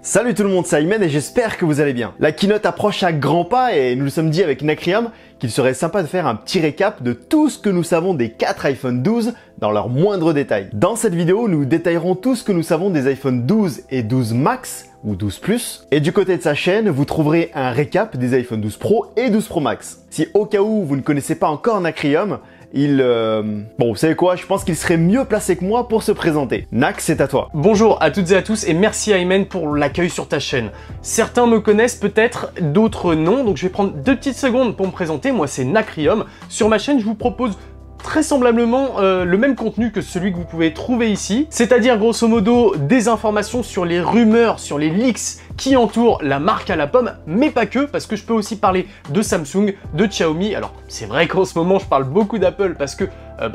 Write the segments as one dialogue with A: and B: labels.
A: Salut tout le monde, c'est Ayman et j'espère que vous allez bien. La keynote approche à grands pas et nous nous sommes dit avec Nacrium qu'il serait sympa de faire un petit récap de tout ce que nous savons des 4 iPhone 12 dans leurs moindres détails. Dans cette vidéo, nous détaillerons tout ce que nous savons des iPhone 12 et 12 Max ou 12 Plus. Et du côté de sa chaîne, vous trouverez un récap des iPhone 12 Pro et 12 Pro Max. Si au cas où vous ne connaissez pas encore Nacrium, Bon, vous savez quoi, je pense qu'il serait mieux placé que moi pour se présenter. Nax, c'est à toi.
B: Bonjour à toutes et à tous et merci Ayman pour l'accueil sur ta chaîne. Certains me connaissent peut-être, d'autres non, donc je vais prendre 2 petites secondes pour me présenter. Moi c'est Nacrium. Sur ma chaîne, je vous propose très semblablement le même contenu que celui que vous pouvez trouver ici, c'est-à-dire grosso modo des informations sur les rumeurs, sur les leaks qui entourent la marque à la pomme, mais pas que, parce que je peux aussi parler de Samsung, de Xiaomi. Alors c'est vrai qu'en ce moment je parle beaucoup d'Apple parce que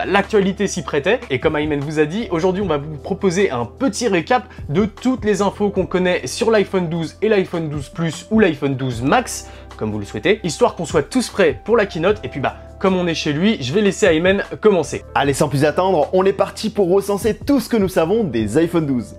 B: l'actualité s'y prêtait, et comme Ayman vous a dit, aujourd'hui on va vous proposer un petit récap de toutes les infos qu'on connaît sur l'iPhone 12 et l'iPhone 12 Plus ou l'iPhone 12 Max, comme vous le souhaitez, histoire qu'on soit tous prêts pour la keynote, et puis comme on est chez lui, je vais laisser Ayman commencer.
A: Allez, sans plus attendre, on est parti pour recenser tout ce que nous savons des iPhone 12.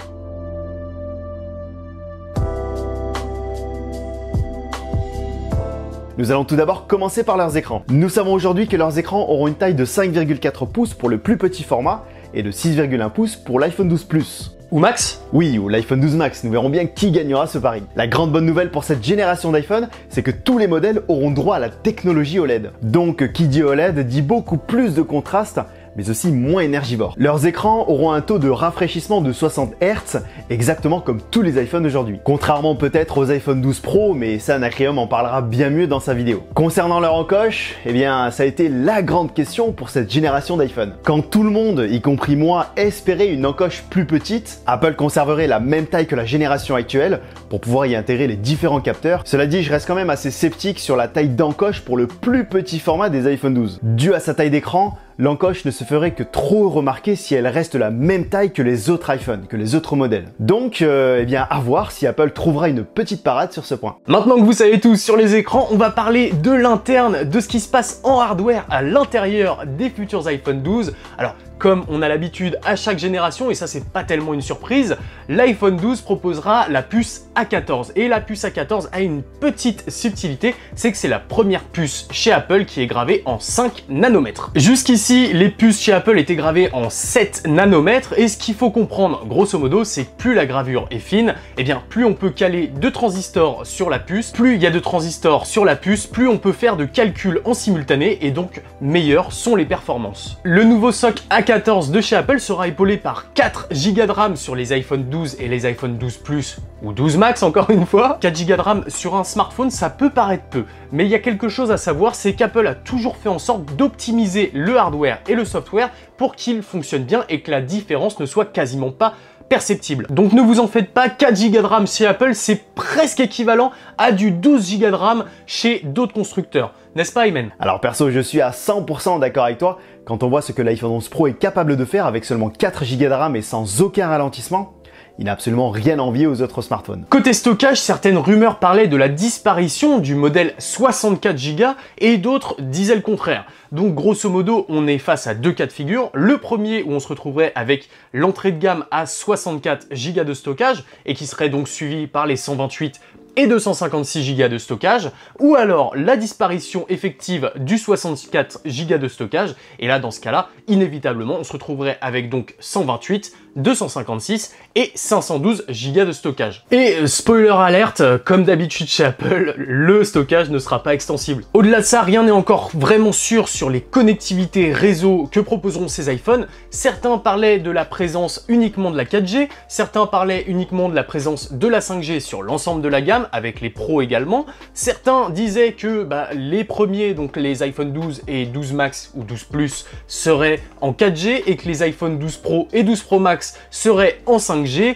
A: Nous allons tout d'abord commencer par leurs écrans. Nous savons aujourd'hui que leurs écrans auront une taille de 5,4 pouces pour le plus petit format et de 6,1 pouces pour l'iPhone 12 Plus.
B: Ou Max?
A: Oui, ou l'iPhone 12 Max, nous verrons bien qui gagnera ce pari. La grande bonne nouvelle pour cette génération d'iPhone, c'est que tous les modèles auront droit à la technologie OLED. Donc qui dit OLED dit beaucoup plus de contraste, mais aussi moins énergivore. Leurs écrans auront un taux de rafraîchissement de 60 Hz, exactement comme tous les iPhones aujourd'hui. Contrairement peut-être aux iPhone 12 Pro, mais ça Nacrium en parlera bien mieux dans sa vidéo. Concernant leur encoche, eh bien ça a été la grande question pour cette génération d'iPhone. Quand tout le monde, y compris moi, espérait une encoche plus petite, Apple conserverait la même taille que la génération actuelle pour pouvoir y intégrer les différents capteurs. Cela dit, je reste quand même assez sceptique sur la taille d'encoche pour le plus petit format des iPhone 12. Dû à sa taille d'écran, l'encoche ne se ferait que trop remarquer si elle reste la même taille que les autres iPhones, que les autres modèles. Donc, eh bien, à voir si Apple trouvera une petite parade sur ce point.
B: Maintenant que vous savez tout sur les écrans, on va parler de l'interne, de ce qui se passe en hardware à l'intérieur des futurs iPhone 12. Alors, comme on a l'habitude à chaque génération, et ça c'est pas tellement une surprise, l'iPhone 12 proposera la puce A14. Et la puce A14 a une petite subtilité, c'est que c'est la première puce chez Apple qui est gravée en 5 nanomètres. Jusqu'ici, les puces chez Apple étaient gravées en 7 nanomètres, et ce qu'il faut comprendre, grosso modo, c'est que plus la gravure est fine, et bien plus on peut caler de transistors sur la puce, plus il y a de transistors sur la puce, plus on peut faire de calculs en simultané, et donc meilleures sont les performances. Le nouveau SoC A14 de chez Apple sera épaulé par 4 Go de RAM sur les iPhone 12 et les iPhone 12 Plus ou 12 Max encore une fois. 4 Go de RAM sur un smartphone, ça peut paraître peu, mais il y a quelque chose à savoir, c'est qu'Apple a toujours fait en sorte d'optimiser le hardware et le software pour qu'ils fonctionnent bien et que la différence ne soit quasiment pas perceptible. Donc ne vous en faites pas, 4 Go de RAM chez Apple, c'est presque équivalent à du 12 Go de RAM chez d'autres constructeurs. N'est-ce pas, Ayman?
A: Alors perso, je suis à 100% d'accord avec toi. Quand on voit ce que l'iPhone 11 Pro est capable de faire avec seulement 4 Go de RAM et sans aucun ralentissement, il n'a absolument rien à envier aux autres smartphones.
B: Côté stockage, certaines rumeurs parlaient de la disparition du modèle 64 Go et d'autres disaient le contraire. Donc grosso modo, on est face à deux cas de figure. Le premier où on se retrouverait avec l'entrée de gamme à 64 Go de stockage et qui serait donc suivi par les 128 et 256 Go de stockage, ou alors la disparition effective du 64 Go de stockage, et là dans ce cas-là, inévitablement on se retrouverait avec donc 128, 256 et 512 Go de stockage. Et spoiler alerte, comme d'habitude chez Apple, le stockage ne sera pas extensible. Au-delà de ça, rien n'est encore vraiment sûr sur les connectivités réseau que proposeront ces iPhones. Certains parlaient de la présence uniquement de la 4G, certains parlaient uniquement de la présence de la 5G sur l'ensemble de la gamme, avec les pros également. Certains disaient que les premiers, donc les iPhone 12 et 12 Max ou 12 Plus, seraient en 4G et que les iPhone 12 Pro et 12 Pro Max seraient en 5G.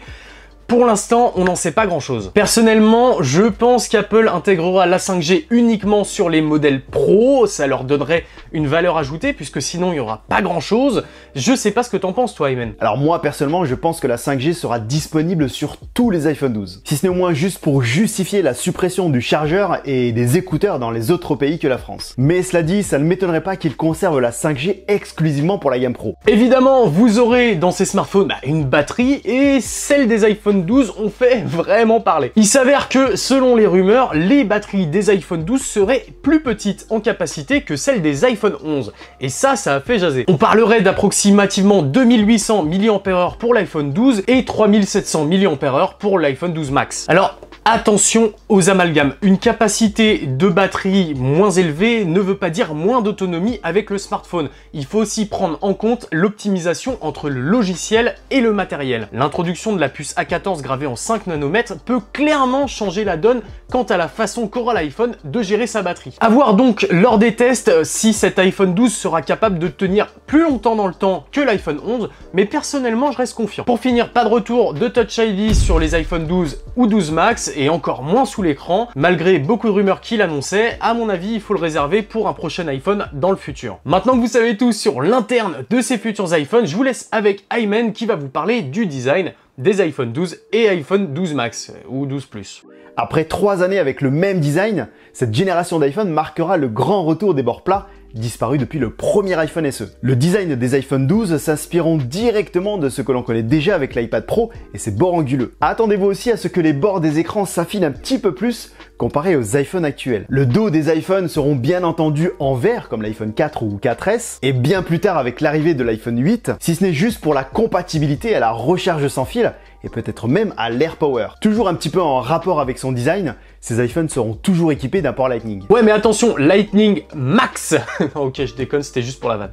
B: Pour l'instant, on n'en sait pas grand-chose. Personnellement, je pense qu'Apple intégrera la 5G uniquement sur les modèles Pro. Ça leur donnerait une valeur ajoutée, puisque sinon il n'y aura pas grand chose. Je sais pas ce que t'en penses toi, Ayman.
A: Alors moi personnellement, je pense que la 5G sera disponible sur tous les iPhone 12. Si ce n'est au moins juste pour justifier la suppression du chargeur et des écouteurs dans les autres pays que la France. Mais cela dit, ça ne m'étonnerait pas qu'ils conservent la 5G exclusivement pour la gamme Pro.
B: Évidemment, vous aurez dans ces smartphones une batterie, et celles des iPhone 12 ont fait vraiment parler. Il s'avère que, selon les rumeurs, les batteries des iPhone 12 seraient plus petites en capacité que celles des iPhone 11. Et ça a fait jaser. On parlerait d'approximativement 2800 mAh pour l'iPhone 12 et 3700 mAh pour l'iPhone 12 Max. Alors, attention aux amalgames. Une capacité de batterie moins élevée ne veut pas dire moins d'autonomie avec le smartphone. Il faut aussi prendre en compte l'optimisation entre le logiciel et le matériel. L'introduction de la puce A14 gravée en 5 nanomètres peut clairement changer la donne quant à la façon qu'aura l'iPhone de gérer sa batterie. À voir donc lors des tests si cet iPhone 12 sera capable de tenir plus longtemps dans le temps que l'iPhone 11, mais personnellement je reste confiant. Pour finir, pas de retour de Touch ID sur les iPhone 12 ou 12 Max, et encore moins sous l'écran, malgré beaucoup de rumeurs qui l'annonçaient. À mon avis, il faut le réserver pour un prochain iPhone dans le futur. Maintenant que vous savez tout sur l'interne de ces futurs iPhones, je vous laisse avec Ayman qui va vous parler du design des iPhone 12 et iPhone 12 Max ou 12 Plus.
A: Après 3 années avec le même design, cette génération d'iPhone marquera le grand retour des bords plats disparu depuis le premier iPhone SE. Le design des iPhone 12 s'inspireront directement de ce que l'on connaît déjà avec l'iPad Pro et ses bords anguleux. Attendez-vous aussi à ce que les bords des écrans s'affinent un petit peu plus comparé aux iPhones actuels. Le dos des iPhones seront bien entendu en vert comme l'iPhone 4 ou 4S et bien plus tard avec l'arrivée de l'iPhone 8, si ce n'est juste pour la compatibilité à la recharge sans fil et peut-être même à l'AirPower. Toujours un petit peu en rapport avec son design, ces iPhones seront toujours équipés d'un port Lightning.
B: Ouais mais attention, Lightning Max. Ok, je déconne, c'était juste pour la vanne.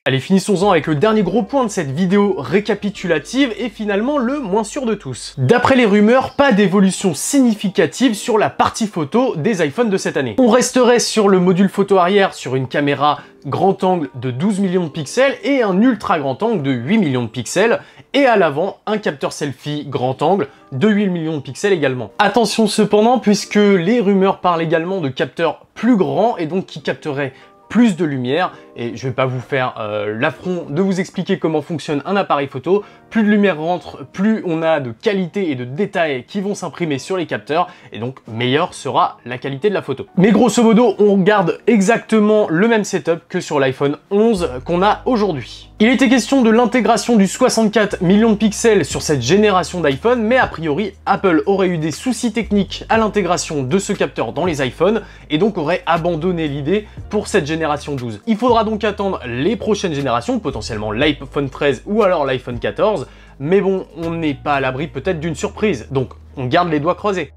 B: Allez, finissons-en avec le dernier gros point de cette vidéo récapitulative et finalement le moins sûr de tous. D'après les rumeurs, pas d'évolution significative sur la partie photo des iPhones de cette année. On resterait sur le module photo arrière sur une caméra grand angle de 12 millions de pixels et un ultra grand angle de 8 millions de pixels, et à l'avant un capteur selfie grand angle de 8 millions de pixels également. Attention cependant, puisque les rumeurs parlent également de capteurs plus grands et donc qui capteraient plus de lumière, et je vais pas vous faire l'affront de vous expliquer comment fonctionne un appareil photo. Plus de lumière rentre, plus on a de qualité et de détails qui vont s'imprimer sur les capteurs, et donc meilleure sera la qualité de la photo. Mais grosso modo, on garde exactement le même setup que sur l'iPhone 11 qu'on a aujourd'hui. Il était question de l'intégration du 64 millions de pixels sur cette génération d'iPhone, mais a priori, Apple aurait eu des soucis techniques à l'intégration de ce capteur dans les iPhones, et donc aurait abandonné l'idée pour cette génération 12. Il faudra donc attendre les prochaines générations, potentiellement l'iPhone 13 ou alors l'iPhone 14, mais bon, on n'est pas à l'abri peut-être d'une surprise, donc on garde les doigts croisés.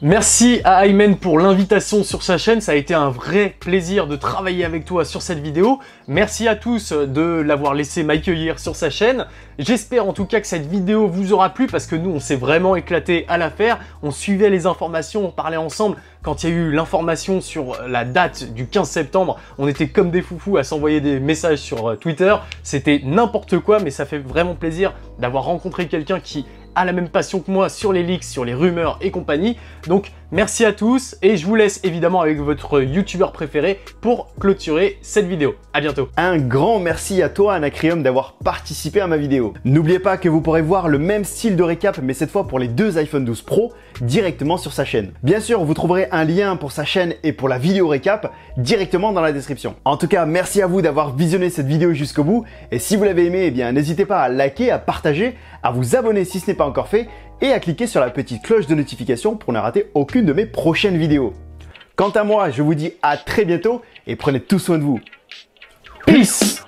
B: Merci à Ayman pour l'invitation sur sa chaîne, ça a été un vrai plaisir de travailler avec toi sur cette vidéo. Merci à tous de l'avoir laissé m'accueillir sur sa chaîne. J'espère en tout cas que cette vidéo vous aura plu parce que nous on s'est vraiment éclaté à la faire. On suivait les informations, on parlait ensemble. Quand il y a eu l'information sur la date du 15 septembre, on était comme des foufous à s'envoyer des messages sur Twitter. C'était n'importe quoi, mais ça fait vraiment plaisir d'avoir rencontré quelqu'un qui a la même passion que moi sur les leaks, sur les rumeurs et compagnie. Donc merci à tous et je vous laisse évidemment avec votre youtubeur préféré pour clôturer cette vidéo. À bientôt.
A: Un grand merci à toi Anacreum d'avoir participé à ma vidéo. N'oubliez pas que vous pourrez voir le même style de récap mais cette fois pour les deux iPhone 12 Pro directement sur sa chaîne. Bien sûr, vous trouverez un lien pour sa chaîne et pour la vidéo récap directement dans la description. En tout cas, merci à vous d'avoir visionné cette vidéo jusqu'au bout et si vous l'avez aimé, eh bien n'hésitez pas à liker, à partager, à vous abonner si ce n'est pas encore fait et à cliquer sur la petite cloche de notification pour ne rater aucune de mes prochaines vidéos. Quant à moi, je vous dis à très bientôt et prenez tout soin de vous.
B: Peace!